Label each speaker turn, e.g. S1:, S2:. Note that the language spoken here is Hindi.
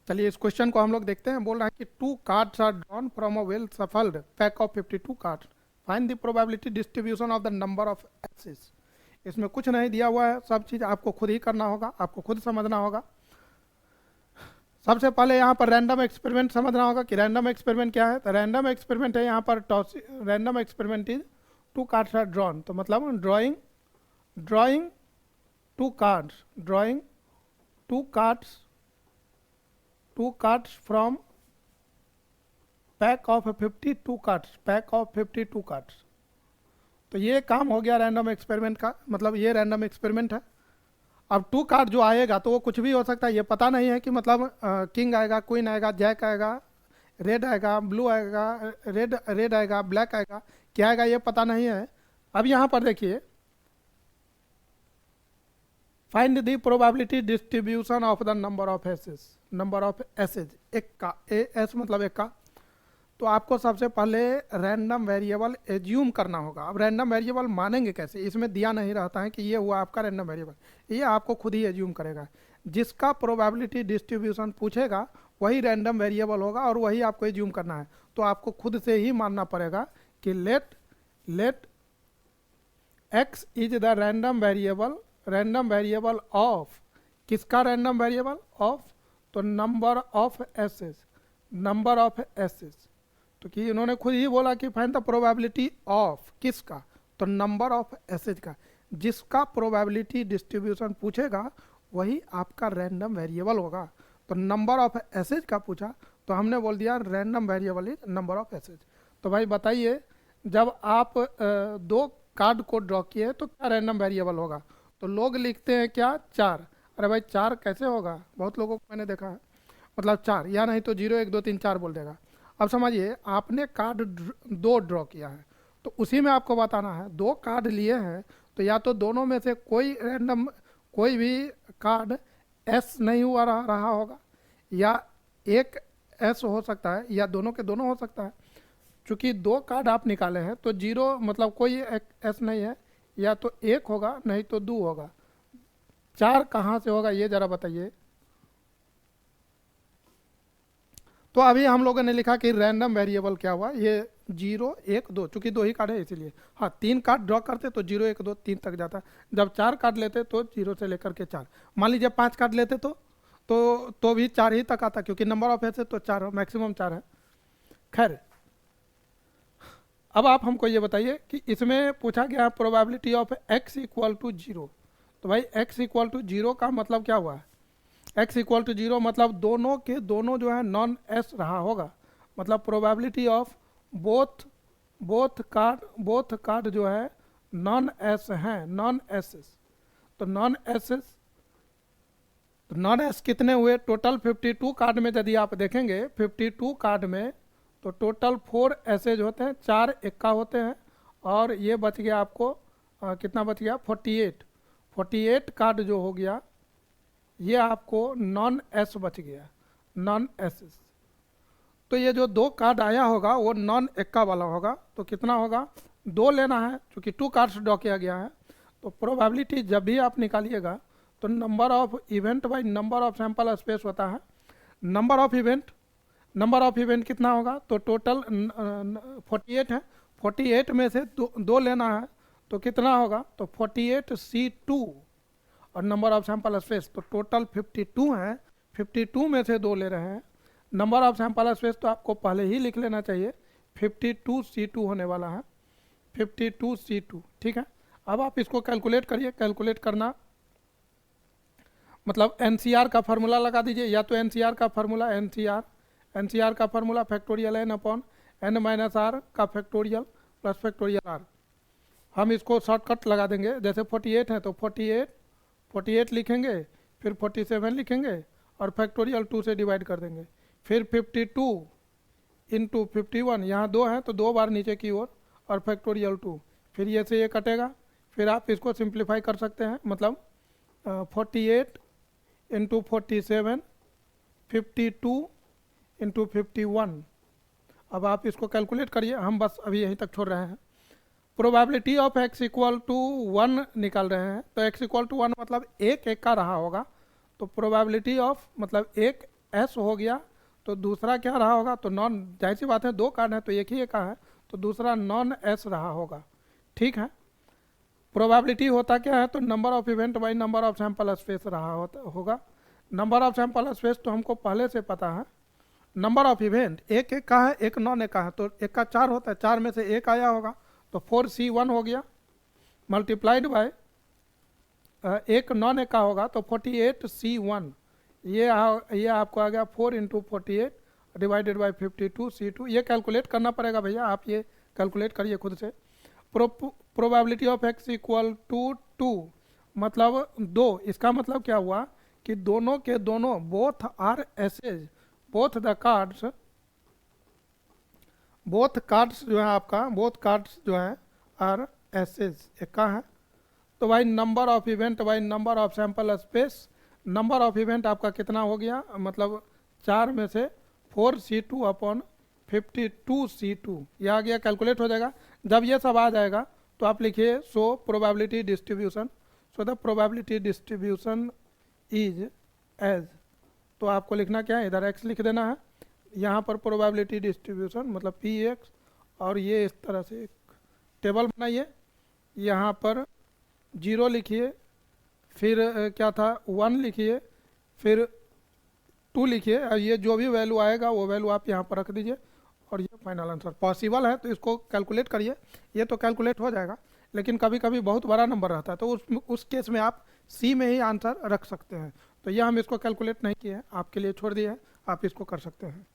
S1: चलिए इस क्वेश्चन को हम लोग देखते हैं। बोल रहा है कि 2 cards are drawn from a well shuffled pack of 52 cards, find the probability distribution of the number of aces. इसमें कुछ नहीं दिया हुआ है, सब चीज़ आपको खुद ही करना होगा, आपको खुद समझना होगा। सबसे पहले यहाँ पर रैंडम एक्सपेरिमेंट समझना होगा कि रैंडम एक्सपेरिमेंट क्या है। तो रैंडम एक्सपेरिमेंट है यहाँ पर toss. Random experiment is 2 cards are drawn, तो मतलब drawing drawing 2 cards, drawing 2 cards, 2 cards from pack of 52 cards, pack of 52 cards. तो ये काम हो गया रैंडम एक्सपेरिमेंट का, मतलब ये रैंडम एक्सपेरिमेंट है। अब 2 कार्ड जो आएगा तो वो कुछ भी हो सकता है, ये पता नहीं है कि मतलब किंग आएगा, क्वीन आएगा, जैक आएगा, रेड आएगा, ब्लू आएगा, रेड आएगा, ब्लैक आएगा, क्या आएगा ये पता नहीं है। अब यहाँ पर देखिए, find the probability distribution of the number of aces, number of aces, एक का, ए एस मतलब एक का। तो आपको सबसे पहले रैंडम वेरिएबल एज्यूम करना होगा। अब रैंडम वेरिएबल मानेंगे कैसे, इसमें दिया नहीं रहता है कि ये हुआ आपका रैंडम वेरिएबल, ये आपको खुद ही एज्यूम करेगा। जिसका प्रोबेबिलिटी डिस्ट्रीब्यूशन पूछेगा वही रैंडम वेरिएबल होगा और वही आपको एज्यूम करना है। तो आपको खुद से ही मानना पड़ेगा कि let x is the random variable of, किसका रैंडम वेरिएबल ऑफ, तो number of aces, number of aces. तो कि इन्होंने खुद ही बोला कि फाइंड द प्रोबेबिलिटी ऑफ, किसका, तो नंबर ऑफ एसेज का। जिसका प्रोबेबिलिटी डिस्ट्रीब्यूशन पूछेगा वही आपका रैंडम वेरिएबल होगा। तो नंबर ऑफ एसेज का पूछा तो हमने बोल दिया random variable is number of aces. तो भाई बताइए, जब आप 2 कार्ड को ड्रॉ किए तो क्या रैंडम वेरिएबल होगा। तो लोग लिखते हैं क्या, 4। अरे भाई 4 कैसे होगा, बहुत लोगों को मैंने देखा है, मतलब 4 या नहीं तो 0 1 2 3 4 बोल देगा। अब समझिए, आपने कार्ड 2 ड्रॉ किया है तो उसी में आपको बताना है, 2 कार्ड लिए हैं तो या तो दोनों में से कोई रैंडम, कोई भी कार्ड एस नहीं हुआ रहा होगा, या एक एस हो सकता है, या दोनों के दोनों हो सकता है। चूंकि 2 कार्ड आप निकाले हैं तो 0 मतलब कोई एस नहीं है, या तो 1 होगा नहीं तो 2 होगा। 4 कहाँ से होगा ये जरा बताइए। तो अभी हम लोगों ने लिखा कि रैंडम वेरिएबल क्या हुआ, ये 0 1 2, चूंकि 2 ही कार्ड है इसीलिए। हाँ, 3 कार्ड ड्रॉ करते तो 0 1 2 3 तक जाता। जब 4 कार्ड लेते तो 0 से लेकर के 4। मान लीजिए 5 कार्ड लेते तो भी 4 ही तक आता, क्योंकि नंबर ऑफ ऐसे तो 4 मैक्सिमम 4 है। खैर, अब आप हमको ये बताइए कि इसमें पूछा गया probability of x equal to 0। तो भाई x इक्वल टू 0 का मतलब क्या हुआ है, x इक्वल टू 0 मतलब दोनों के दोनों जो है नॉन एस रहा होगा। मतलब प्रोबेबिलिटी ऑफ बोथ कार्ड जो है नॉन एस हैं, नॉन एसेस। तो नॉन एसेस, तो नॉन एस कितने हुए, टोटल 52 कार्ड में यदि आप देखेंगे 52 कार्ड में तो टोटल 4 एसेज होते हैं, 4 एक्का होते हैं, और ये बच गया आपको कितना बच गया, 48 कार्ड जो हो गया ये आपको नॉन एस बच गया, नॉन एसेस। तो ये जो 2 कार्ड आया होगा वो नॉन एक्का वाला होगा। तो कितना होगा, 2 लेना है, क्योंकि 2 कार्ड्स ड्रॉ किया गया है। तो प्रोबेबिलिटी जब भी आप निकालिएगा तो number of event by number of sample space होता है। नंबर ऑफ इवेंट कितना होगा, तो टोटल 48 है, 48 में से 2 लेना है तो कितना होगा, तो 48C2, और नंबर ऑफ सैंपल स्पेस तो टोटल 52 है, 52 में से 2 ले रहे हैं। नंबर ऑफ सैंपल स्पेस तो आपको पहले ही लिख लेना चाहिए, 52C2 होने वाला है, 52C2। ठीक है, अब आप इसको कैलकुलेट करिए। कैलकुलेट करना मतलब एनसीआर का फार्मूला लगा दीजिए, या तो एनसीआर का फार्मूला, एनसीआर का formula factorial n upon n minus r का फैक्टोरियल प्लस फैक्टोरियल आर। हम इसको शॉर्टकट लगा देंगे, जैसे 48 है तो 48 लिखेंगे, फिर 47 लिखेंगे और फैक्टोरियल 2 से डिवाइड कर देंगे, फिर 52 इंटू 51, यहाँ 2 है तो 2 बार नीचे की ओर और फैक्टोरियल 2, फिर ये से ये कटेगा। फिर आप इसको सिंप्लीफाई कर सकते हैं, मतलब 48 इंटू 47, 52 इंटू 51। अब आप इसको कैलकुलेट करिए, हम बस अभी यहीं तक छोड़ रहे हैं। Probability of x equal to 1 निकाल रहे हैं, तो x इक्वल टू 1 मतलब 1 का रहा होगा। तो प्रोबेबिलिटी ऑफ मतलब 1 एस हो गया तो दूसरा क्या रहा होगा, तो नॉन, जाहिर सी बात है दो कार्ड है तो एक ही एक का है, तो दूसरा नॉन एस रहा होगा। ठीक है। प्रोबेबिलिटी होता क्या है, तो number of event by number of sample space रहा होगा। नंबर ऑफ सैंपल स्पेस तो हमको पहले से पता है। नंबर ऑफ इवेंट एक एक का है, एक नॉन एक का है, तो एक का 4 होता है, 4 में से एक आया होगा तो 4C1 हो गया, मल्टीप्लाइड बाय एक नॉन एक का होगा तो 48C1, ये आपको आ गया 4 इंटू 48 डिवाइडेड बाई 52C2। ये कैलकुलेट करना पड़ेगा भैया, आप ये कैलकुलेट करिए खुद से। Probability of x equal to 2, मतलब 2, इसका मतलब क्या हुआ कि दोनों के दोनों both are aces, both the cards, both cards जो है आपका, बोथ कार्ड्स जो है आर एसेज, एक का है। तो भाई number of event by number of sample space, number of event आपका कितना हो गया, मतलब 4 में से 4C2 अपॉन 52C2, यह आ गया, कैलकुलेट हो जाएगा। जब ये सब आ जाएगा तो आप लिखिए so probability distribution, so the probability distribution is as, तो आपको लिखना क्या है, इधर एक्स लिख देना है, यहाँ पर प्रोबेबिलिटी डिस्ट्रीब्यूशन मतलब पी एक्स, और ये इस तरह से एक टेबल बनाइए, यहाँ पर 0 लिखिए, फिर क्या था 1 लिखिए, फिर 2 लिखिए, और ये जो भी वैल्यू आएगा वो वैल्यू आप यहाँ पर रख दीजिए, और ये फाइनल आंसर। पॉसिबल है तो इसको कैलकुलेट करिए, ये तो कैलकुलेट हो जाएगा, लेकिन कभी कभी बहुत बड़ा नंबर रहता है तो उस केस में आप सी में ही आंसर रख सकते हैं। तो ये हम इसको कैलकुलेट नहीं किए हैं, आपके लिए छोड़ दिए हैं, आप इसको कर सकते हैं।